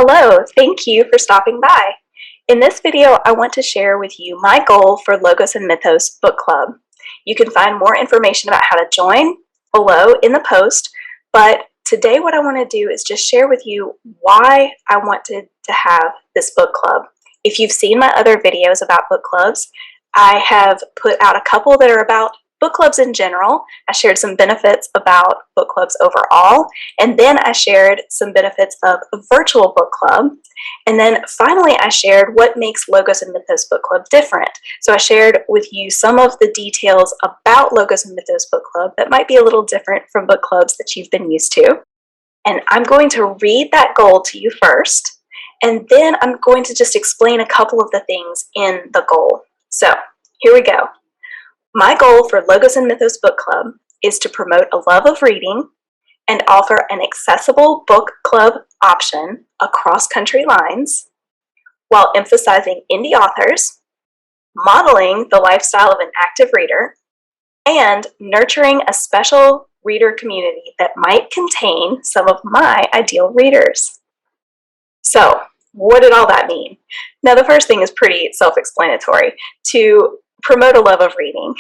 Hello, thank you for stopping by. In this video, I want to share with you my goal for Logos and Mythos Book Club. You can find more information about how to join below in the post, but today what I want to do is just share with you why I wanted to have this book club. If you've seen my other videos about book clubs, I have put out a couple that are about book clubs in general. I shared some benefits about book clubs overall, and then I shared some benefits of a virtual book club, and then finally I shared what makes Logos and Mythos Book Club different. So I shared with you some of the details about Logos and Mythos Book Club that might be a little different from book clubs that you've been used to. And I'm going to read that goal to you first, and then I'm going to just explain a couple of the things in the goal. So here we go. My goal for Logos and Mythos Book Club is to promote a love of reading and offer an accessible book club option across country lines while emphasizing indie authors, modeling the lifestyle of an active reader, and nurturing a special reader community that might contain some of my ideal readers. So, what did all that mean? Now, the first thing is pretty self-explanatory. To promote a love of reading.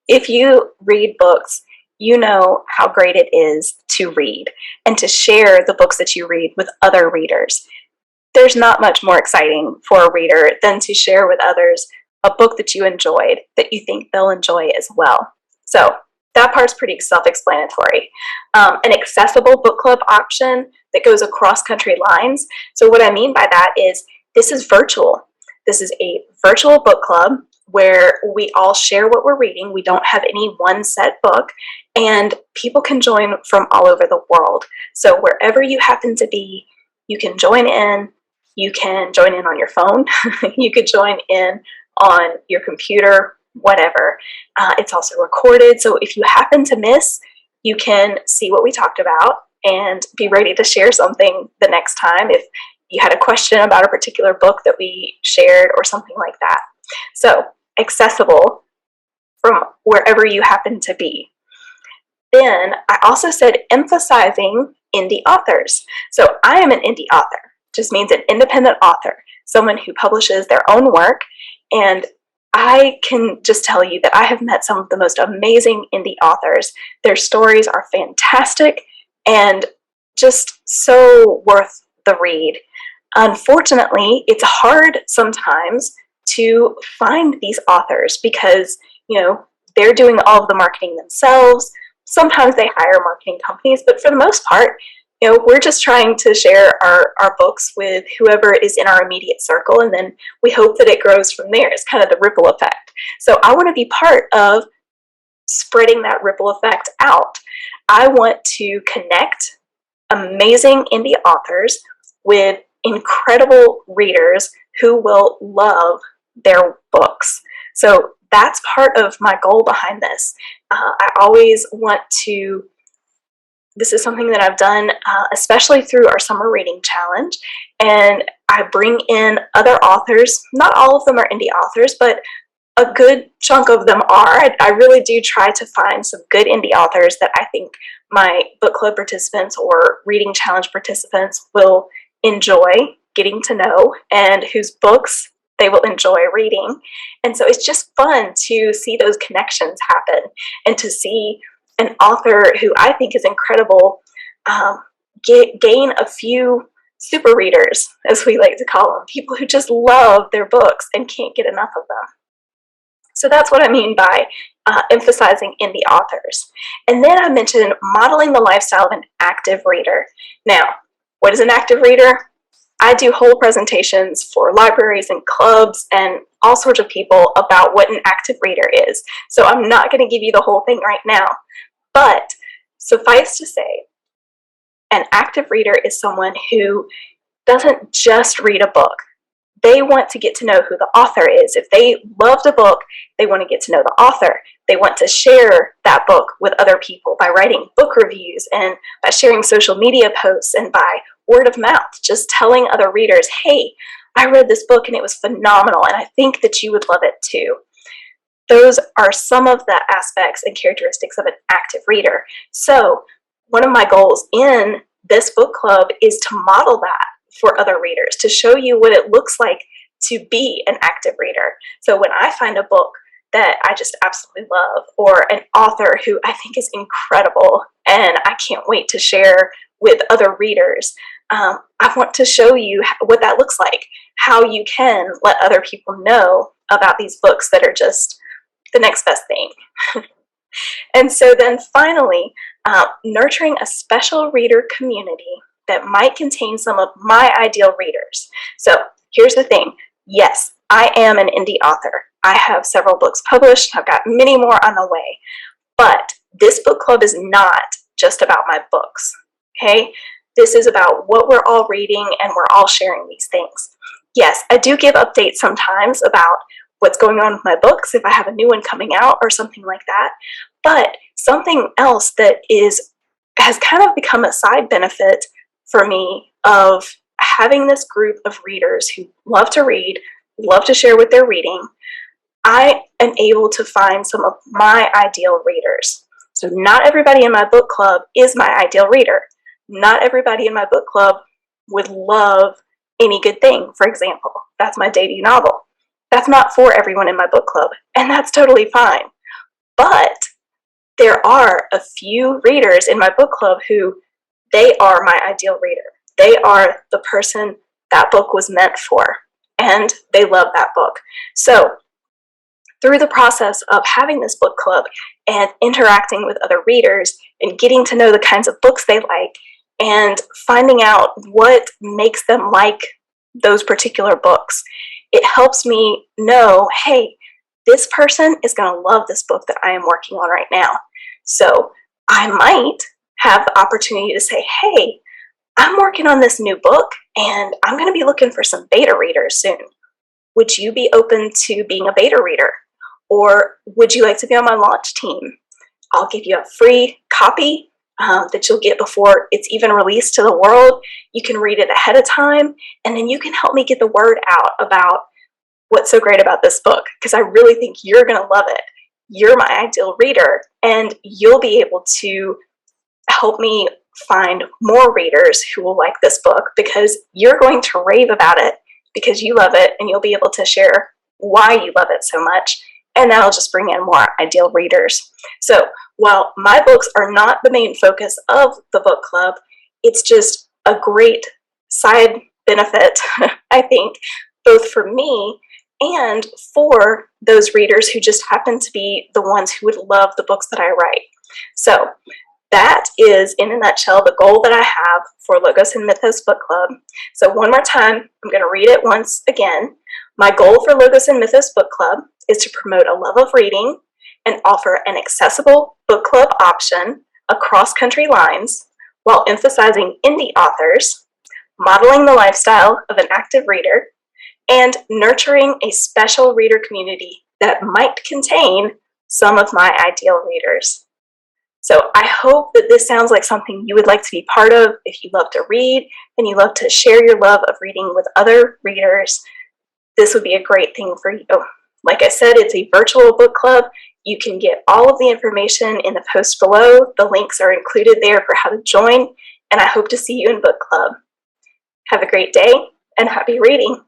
If you read books, you know how great it is to read and to share the books that you read with other readers. There's not much more exciting for a reader than to share with others a book that you enjoyed that you think they'll enjoy as well. So that part's pretty self-explanatory. An accessible book club option that goes across country lines. So what I mean by that is this is virtual. This is a virtual book club where we all share what we're reading. We don't have any one set book, and people can join from all over the world. So wherever you happen to be, you can join in. You can join in on your phone. You could join in on your computer, whatever. It's also recorded, so if you happen to miss, you can see what we talked about and be ready to share something the next time if you had a question about a particular book that we shared or something like that. So, accessible from wherever you happen to be. Then, I also said emphasizing indie authors. So, I am an indie author. Just means an independent author, someone who publishes their own work, and I can just tell you that I have met some of the most amazing indie authors. Their stories are fantastic and just so worth the read. Unfortunately, it's hard sometimes to find these authors because, they're doing all of the marketing themselves. Sometimes they hire marketing companies, but for the most part, we're just trying to share our books with whoever is in our immediate circle, and then we hope that it grows from there. It's kind of the ripple effect. So I want to be part of spreading that ripple effect out. I want to connect amazing indie authors with incredible readers who will love their books. So that's part of my goal behind this. I always want to, this is something that I've done, especially through our summer reading challenge, and I bring in other authors. Not all of them are indie authors, but a good chunk of them are. I really do try to find some good indie authors that I think my book club participants or reading challenge participants will enjoy getting to know and whose books they will enjoy reading. And so it's just fun to see those connections happen and to see an author who I think is incredible gain a few super readers, as we like to call them, people who just love their books and can't get enough of them. So that's what I mean by emphasizing indie authors. And then I mentioned modeling the lifestyle of an active reader. Now, what is an active reader? I do whole presentations for libraries and clubs and all sorts of people about what an active reader is. So I'm not going to give you the whole thing right now. But suffice to say, an active reader is someone who doesn't just read a book. They want to get to know who the author is. If they loved a book, they want to get to know the author. They want to share that book with other people by writing book reviews and by sharing social media posts and by word of mouth, just telling other readers, hey, I read this book and it was phenomenal and I think that you would love it too. Those are some of the aspects and characteristics of an active reader. So one of my goals in this book club is to model that for other readers, to show you what it looks like to be an active reader. So when I find a book that I just absolutely love, or an author who I think is incredible and I can't wait to share with other readers, I want to show you what that looks like, how you can let other people know about these books that are just the next best thing. And so then finally, nurturing a special reader community that might contain some of my ideal readers. So here's the thing. Yes, I am an indie author. I have several books published. I've got many more on the way. But this book club is not just about my books, okay? This is about what we're all reading, and we're all sharing these things. Yes, I do give updates sometimes about what's going on with my books, if I have a new one coming out or something like that. But something else that has kind of become a side benefit for me of having this group of readers who love to read, love to share what they're reading, I am able to find some of my ideal readers. So not everybody in my book club is my ideal reader. Not everybody in my book club would love Any Good Thing, for example. That's my debut novel. That's not for everyone in my book club, and that's totally fine. But there are a few readers in my book club who they are my ideal reader. They are the person that book was meant for, and they love that book. So through the process of having this book club and interacting with other readers and getting to know the kinds of books they like and finding out what makes them like those particular books, it helps me know, hey, this person is going to love this book that I am working on right now. So I might have the opportunity to say, hey, I'm working on this new book and I'm going to be looking for some beta readers soon. Would you be open to being a beta reader? Or would you like to be on my launch team? I'll give you a free copy that you'll get before it's even released to the world. You can read it ahead of time, and then you can help me get the word out about what's so great about this book, because I really think you're going to love it. You're my ideal reader, and you'll be able to help me find more readers who will like this book, because you're going to rave about it because you love it, and you'll be able to share why you love it so much, and that'll just bring in more ideal readers. So while my books are not the main focus of the book club, it's just a great side benefit, I think, both for me and for those readers who just happen to be the ones who would love the books that I write. So that is, in a nutshell, the goal that I have for Logos and Mythos Book Club. So one more time, I'm going to read it once again. My goal for Logos and Mythos Book Club is to promote a love of reading and offer an accessible book club option across country lines while emphasizing indie authors, modeling the lifestyle of an active reader, and nurturing a special reader community that might contain some of my ideal readers. So I hope that this sounds like something you would like to be part of. If you love to read and you love to share your love of reading with other readers, this would be a great thing for you. Like I said, it's a virtual book club. You can get all of the information in the post below. The links are included there for how to join, and I hope to see you in book club. Have a great day and happy reading.